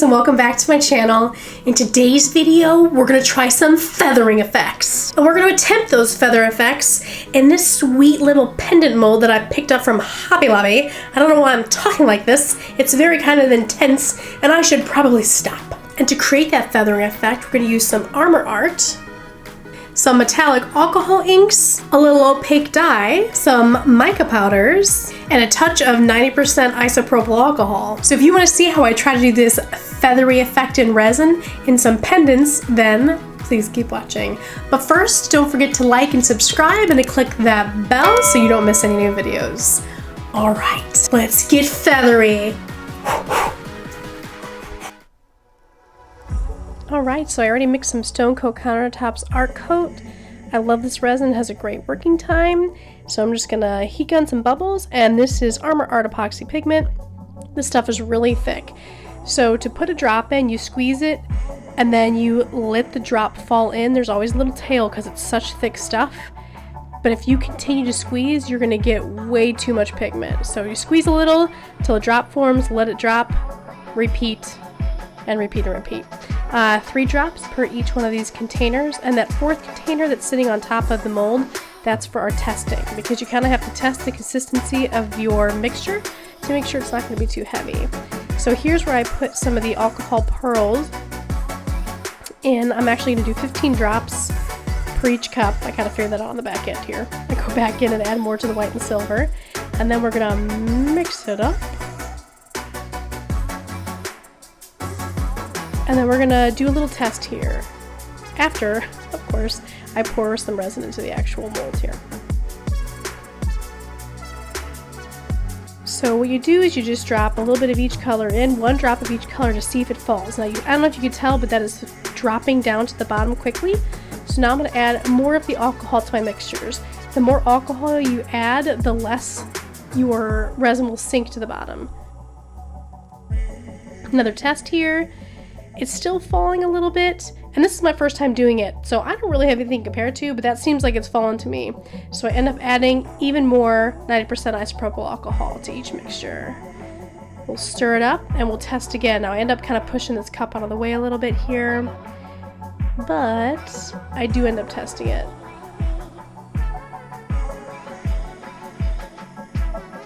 guys, and welcome back to my channel. In today's video, we're going to try some feathering effects. And we're going to attempt those feather effects in this sweet little pendant mold that I picked up from Hobby Lobby. I don't know why I'm talking like this. It's very kind of intense, and I should probably stop. And to create that feathering effect, we're going to use some armor art, some metallic alcohol inks, a little opaque dye, some mica powders, and a touch of 90% isopropyl alcohol. So if you want to see how I try to do this feathery effect in resin in some pendants, then please keep watching. But first, don't forget to like and subscribe and to click that bell so you don't miss any new videos. All right, let's get feathery. Alright, so I already mixed some Stone Coat Countertops Art Coat. I love this resin, it has a great working time. So I'm just gonna heat gun some bubbles, and this is Armor Art Epoxy Pigment. This stuff is really thick. So to put a drop in, you squeeze it, and then you let the drop fall in. There's always a little tail because it's such thick stuff. But if you continue to squeeze, you're gonna get way too much pigment. So you squeeze a little till a drop forms, let it drop, repeat, and repeat and repeat. 3 drops per each one of these containers, and that 4th container that's sitting on top of the mold, that's for our testing, because you kind of have to test the consistency of your mixture to make sure it's not going to be too heavy. So here's where I put some of the alcohol pearls in. I'm actually going to do 15 drops per each cup. I kind of figured that out on the back end here. I go back in and add more to the white and silver, and then we're going to mix it up. And then we're gonna do a little test here. After, of course, I pour some resin into the actual mold here. So what you do is you just drop a little bit of each color in, 1 drop of each color to see if it falls. Now, I don't know if you can tell, but that is dropping down to the bottom quickly. So now I'm gonna add more of the alcohol to my mixtures. The more alcohol you add, the less your resin will sink to the bottom. Another test here. It's still falling a little bit, and this is my first time doing it, so I don't really have anything compared to, but that seems like it's fallen to me. So I end up adding even more 90% isopropyl alcohol to each mixture. We'll stir it up and we'll test again. Now I end up kind of pushing this cup out of the way a little bit here, but I do end up testing it.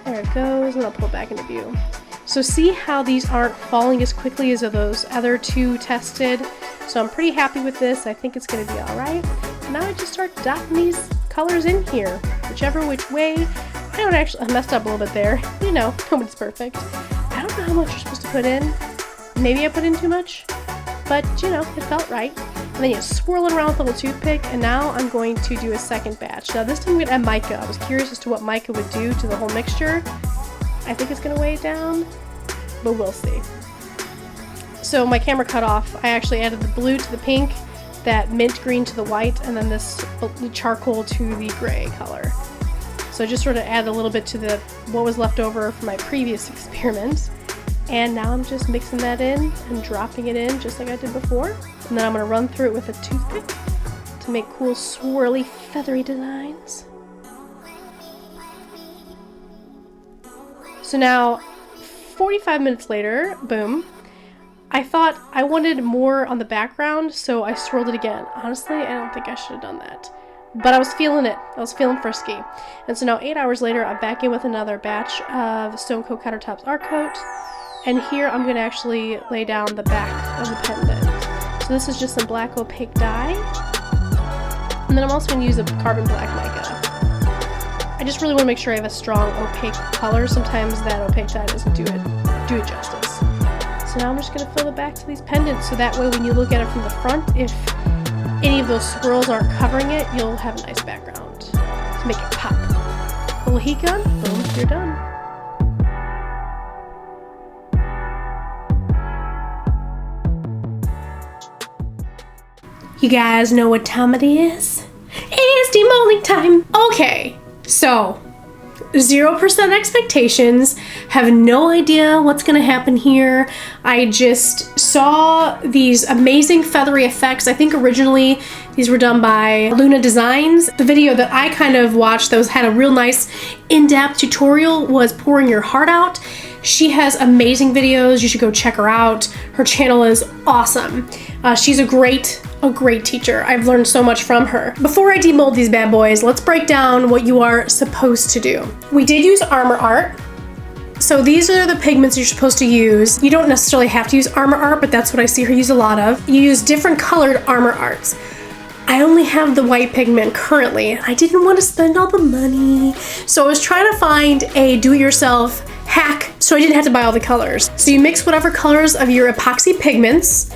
There it goes, and I'll pull it back into view. So see how these aren't falling as quickly as those other 2 tested. So I'm pretty happy with this. I think it's going to be alright. Now I just start dotting these colors in here, whichever which way. I messed up a little bit there. You know, nobody's perfect. I don't know how much you're supposed to put in. Maybe I put in too much, but you know, it felt right. And then you swirl it around with a little toothpick, and now I'm going to do a second batch. Now this time I'm going to add mica. I was curious as to what mica would do to the whole mixture. I think it's going to weigh it down, but we'll see. So my camera cut off. I actually added the blue to the pink, that mint green to the white, and then this charcoal to the gray color. So I just sort of added a little bit to what was left over from my previous experiment. And now I'm just mixing that in and dropping it in just like I did before. And then I'm going to run through it with a toothpick to make cool swirly feathery designs. So now, 45 minutes later, boom, I thought I wanted more on the background, so I swirled it again. Honestly, I don't think I should have done that. But I was feeling it. I was feeling frisky. And so now 8 hours later, I'm back in with another batch of Stone Coat Countertops Art Coat. And here I'm going to actually lay down the back of the pendant. So this is just some black opaque dye. And then I'm also going to use a carbon black mica. I just really want to make sure I have a strong opaque color. Sometimes that opaque dye doesn't do it justice. So now I'm just going to fill it back to these pendants, so that way when you look at it from the front, if any of those swirls aren't covering it, you'll have a nice background to make it pop. A little heat gun, boom, you're done. You guys know what time it is? It's demolding time! Okay. So, 0% expectations, have no idea what's going to happen here. I just saw these amazing feathery effects. I think originally these were done by Luna Designs. The video that I kind of watched that had a real nice in-depth tutorial was Pouring Your Heart Out. She has amazing videos. You should go check her out. Her channel is awesome. She's a great teacher. I've learned so much from her. Before I demold these bad boys, let's break down what you are supposed to do. We did use Armor Art. So these are the pigments you're supposed to use. You don't necessarily have to use Armor Art, but that's what I see her use a lot of. You use different colored Armor Arts. I only have the white pigment currently. I didn't want to spend all the money. So I was trying to find a do-it-yourself hack so I didn't have to buy all the colors. So you mix whatever colors of your epoxy pigments,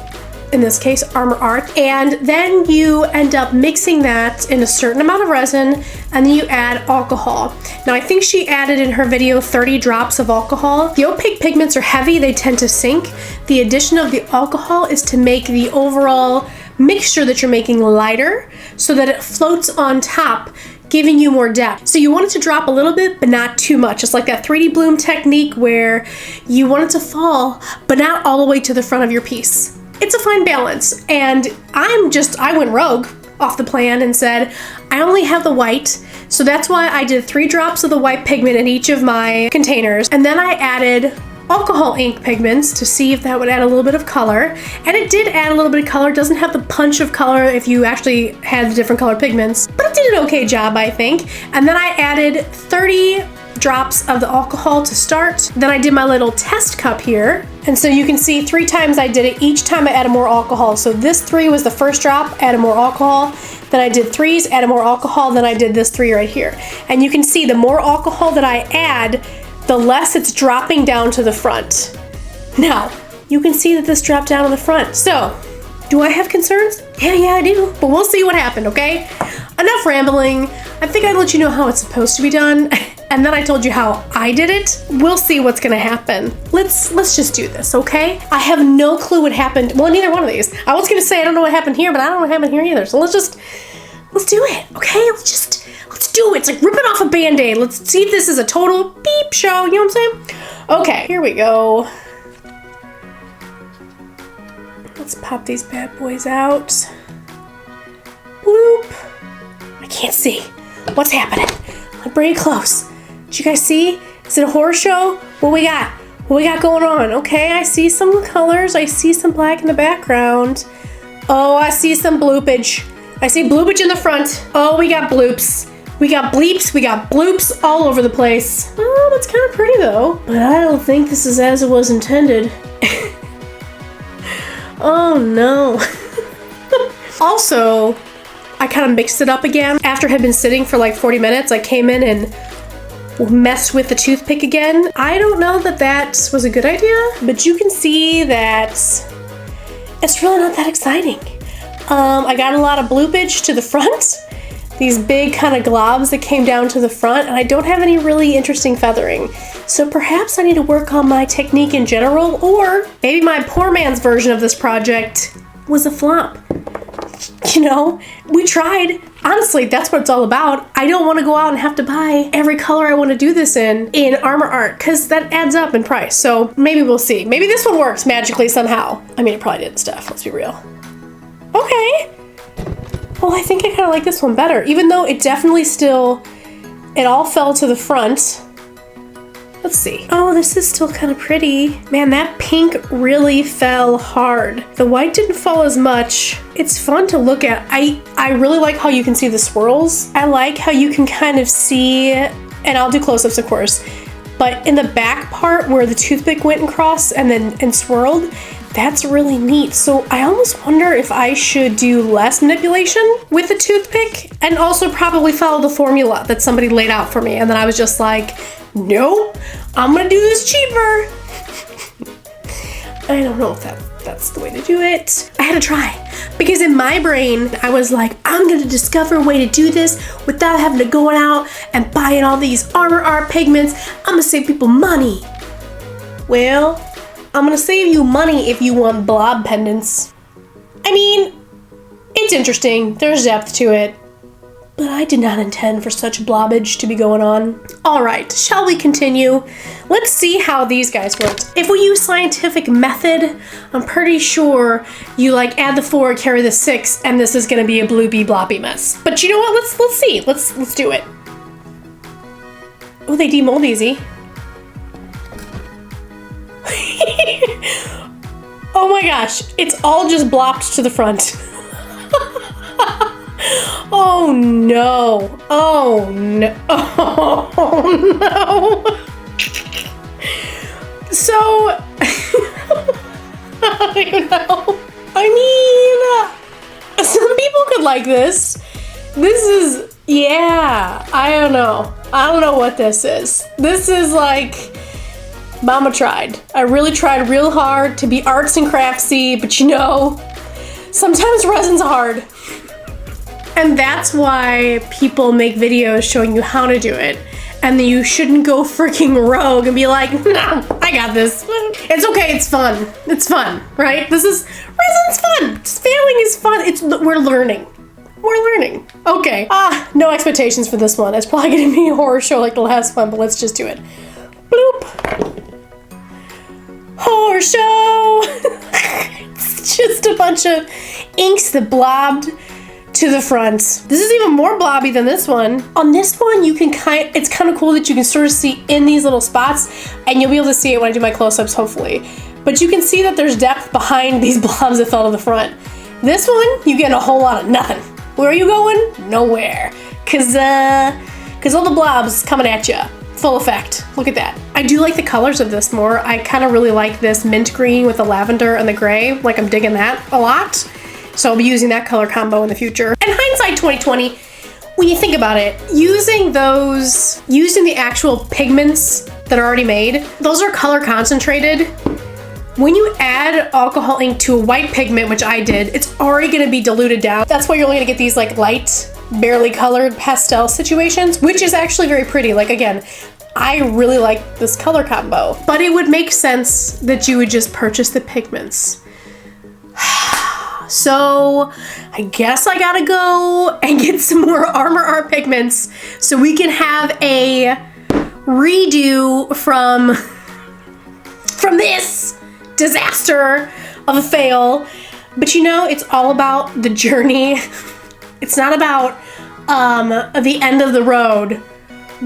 in this case Armor Art, and then you end up mixing that in a certain amount of resin, and then you add alcohol. Now I think she added in her video 30 drops of alcohol. The opaque pigments are heavy, they tend to sink. The addition of the alcohol is to make the overall mixture that you're making lighter so that it floats on top, giving you more depth. So you want it to drop a little bit, but not too much. It's like that 3D bloom technique where you want it to fall, but not all the way to the front of your piece. It's a fine balance, and I went rogue off the plan and said, I only have the white, so that's why I did 3 drops of the white pigment in each of my containers, and then I added alcohol ink pigments to see if that would add a little bit of color, and it did add a little bit of color. It doesn't have the punch of color if you actually had the different colored pigments, but it did an okay job, I think. And then I added 30 drops of the alcohol to start. Then I did my little test cup here. And so you can see 3 times I did it. Each time I added more alcohol. So this 3 was the first drop, added more alcohol. Then I did 3s, added more alcohol. Then I did this 3 right here. And you can see the more alcohol that I add, the less it's dropping down to the front. Now, you can see that this dropped down to the front. So, do I have concerns? Yeah, I do. But we'll see what happened, okay? Enough rambling. I think I'd let you know how it's supposed to be done. And then I told you how I did it. We'll see what's gonna happen. Let's just do this, okay? I have no clue what happened. Well, neither one of these. I was gonna say I don't know what happened here, but I don't know what happened here either. So let's do it, okay? Let's do it. It's like ripping off a Band-Aid. Let's see if this is a total beep show, you know what I'm saying? Okay, here we go. Let's pop these bad boys out. Bloop. I can't see. What's happening? Like, bring it close. Did you guys see? Is it a horror show? What we got? What we got going on? Okay, I see some colors. I see some black in the background. Oh, I see some bloopage. I see bloopage in the front. Oh, we got bloops. We got bleeps. We got bloops all over the place. Oh, that's kind of pretty though. But I don't think this is as it was intended. Oh no. Also, I kind of mixed it up again. After it had been sitting for like 40 minutes, I came in and messed with the toothpick again. I don't know that that was a good idea, but you can see that it's really not that exciting. I got a lot of bloopage to the front, these big kind of globs that came down to the front, and I don't have any really interesting feathering. So perhaps I need to work on my technique in general, or maybe my poor man's version of this project was a flop. You know, we tried. Honestly, that's what it's all about. I don't want to go out and have to buy every color I want to do this in Armor Art, because that adds up in price. So maybe we'll see. Maybe this one works magically somehow. I mean, it probably didn't, Steph. Let's be real. Okay. Well, I think I kind of like this one better, even though it definitely still, it all fell to the front. Let's see. Oh, this is still kind of pretty. Man, that pink really fell hard. The white didn't fall as much. It's fun to look at. I really like how you can see the swirls. I like how you can kind of see, and I'll do close-ups of course, but in the back part where the toothpick went across and swirled, that's really neat. So I almost wonder if I should do less manipulation with the toothpick and also probably follow the formula that somebody laid out for me. And then I was just like, nope, I'm gonna do this cheaper. I don't know if that's the way to do it. I had to try, because in my brain, I was like, I'm gonna discover a way to do this without having to go out and buying all these Armor Art pigments. I'm gonna save people money. Well, I'm gonna save you money if you want blob pendants. I mean, it's interesting, there's depth to it, but I did not intend for such blobbage to be going on. All right, shall we continue? Let's see how these guys worked. If we use scientific method, I'm pretty sure you like add the 4, carry the 6, and this is gonna be a bloopy bloppy mess. But you know what, let's see, let's do it. Oh, they demold easy. Oh my gosh, it's all just blopped to the front. Oh no. Oh no. Oh no. So, I don't know. I mean, some people could like this. This is, yeah, I don't know. I don't know what this is. This is like, Mama tried. I really tried real hard to be arts and craftsy, but you know, sometimes resin's hard. And that's why people make videos showing you how to do it. And then you shouldn't go freaking rogue and be like, no, I got this. It's okay, it's fun. It's fun, right? Resin's fun. Failing is fun. We're learning. We're learning. Okay. No expectations for this one. It's probably gonna be a horror show like the last one, but let's just do it. Bloop. Horror show. It's just a bunch of inks that blobbed to the front. This is even more blobby than this one. On this one, you can it's kind of cool that you can sort of see in these little spots, and you'll be able to see it when I do my close-ups, hopefully. But you can see that there's depth behind these blobs that fell to the front. This one, you get a whole lot of nothing. Where are you going? Nowhere. Cause all the blobs coming at you. Full effect. Look at that. I do like the colors of this more. I kind of really like this mint green with the lavender and the gray. Like, I'm digging that a lot. So I'll be using that color combo in the future. And hindsight 2020, when you think about it, using the actual pigments that are already made, those are color concentrated. When you add alcohol ink to a white pigment, which I did, it's already gonna be diluted down. That's why you're only gonna get these like light, barely colored pastel situations, which is actually very pretty. Like, again, I really like this color combo, but it would make sense that you would just purchase the pigments. So I guess I gotta go and get some more Armor Art pigments so we can have a redo from this disaster of a fail. But you know, it's all about the journey. It's not about the end of the road,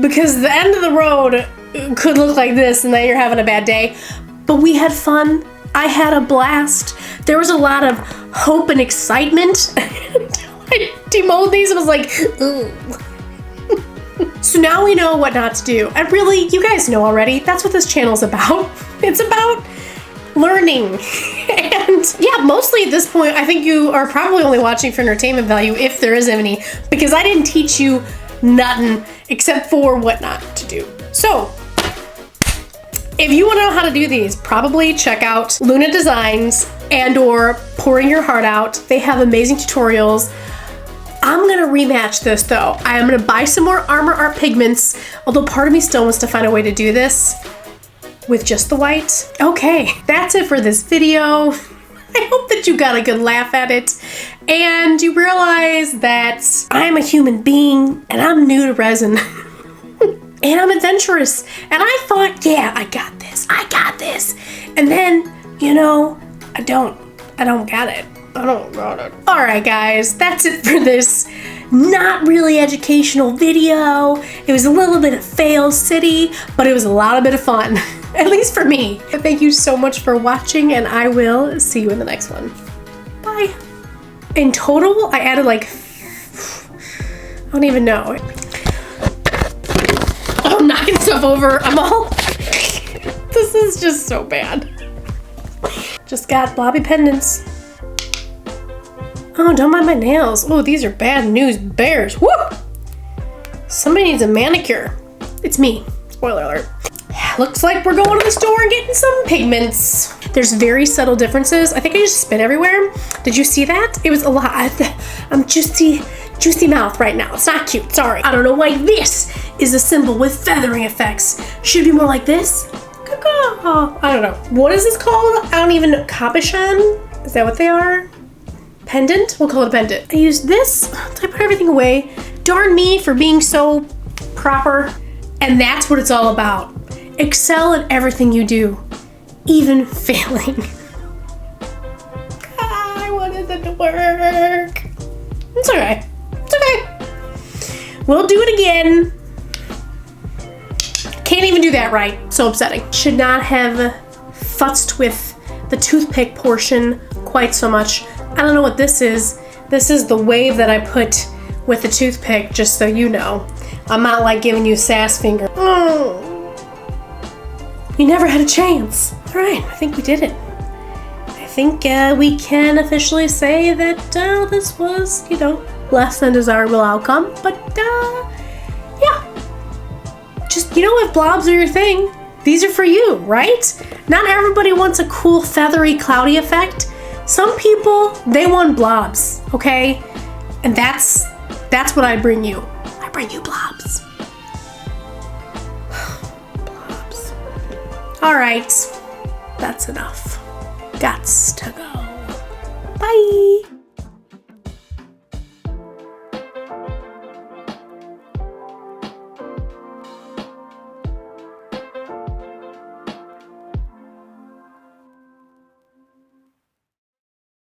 because the end of the road could look like this and then you're having a bad day. But we had fun. I had a blast. There was a lot of hope and excitement. I demoed these and was like, ooh. So now we know what not to do. And really, you guys know already, that's what this channel's about. It's about learning. And yeah, mostly at this point, I think you are probably only watching for entertainment value, if there is any, because I didn't teach you nothing except for what not to do. So, if you want to know how to do these, probably check out Luna Designs and or Pouring Your Heart Out. They have amazing tutorials. I'm gonna rematch this though. I am gonna buy some more Armor Art pigments, although part of me still wants to find a way to do this with just the white. Okay, that's it for this video. I hope that you got a good laugh at it and you realize that I'm a human being and I'm new to resin. And I'm adventurous. And I thought, yeah, I got this. And then, you know, I don't got it. All right, guys, that's it for this not really educational video. It was a little bit of fail city, but it was a lot of bit of fun, at least for me. Thank you so much for watching, and I will see you in the next one. Bye. In total, I added like, I don't even know. I'm knocking stuff over. I'm all, this is just so bad. Just got blobby pendants. Oh, don't mind my nails. Oh, these are bad news bears. Woo! Somebody needs a manicure. It's me. Spoiler alert. Looks like we're going to the store and getting some pigments. There's very subtle differences. I think I just spit everywhere. Did you see that? It was a lot. I'm juicy mouth right now. It's not cute, sorry. I don't know why this is a symbol with feathering effects. Should be more like this. I don't know. What is this called? I don't even know. Capuchon? Is that what they are? Pendant? We'll call it a pendant. I used this. Did I put everything away? Darn me for being so proper. And that's what it's all about. Excel at everything you do, even failing. I wanted it to work. It's okay. It's okay. We'll do it again. Can't even do that right. So upsetting. Should not have futzed with the toothpick portion quite so much. I don't know what this is. This is the wave that I put with the toothpick, just so you know. I'm not like giving you sass finger. Oh, you never had a chance. All right, I think we did it. I think we can officially say that this was, you know, less than desirable outcome, but yeah. Just, you know, if blobs are your thing, these are for you, right? Not everybody wants a cool, feathery, cloudy effect. Some people, they want blobs, okay? And that's what I bring you. I bring you blobs. Blobs. All right, that's enough. Gots to go. Bye.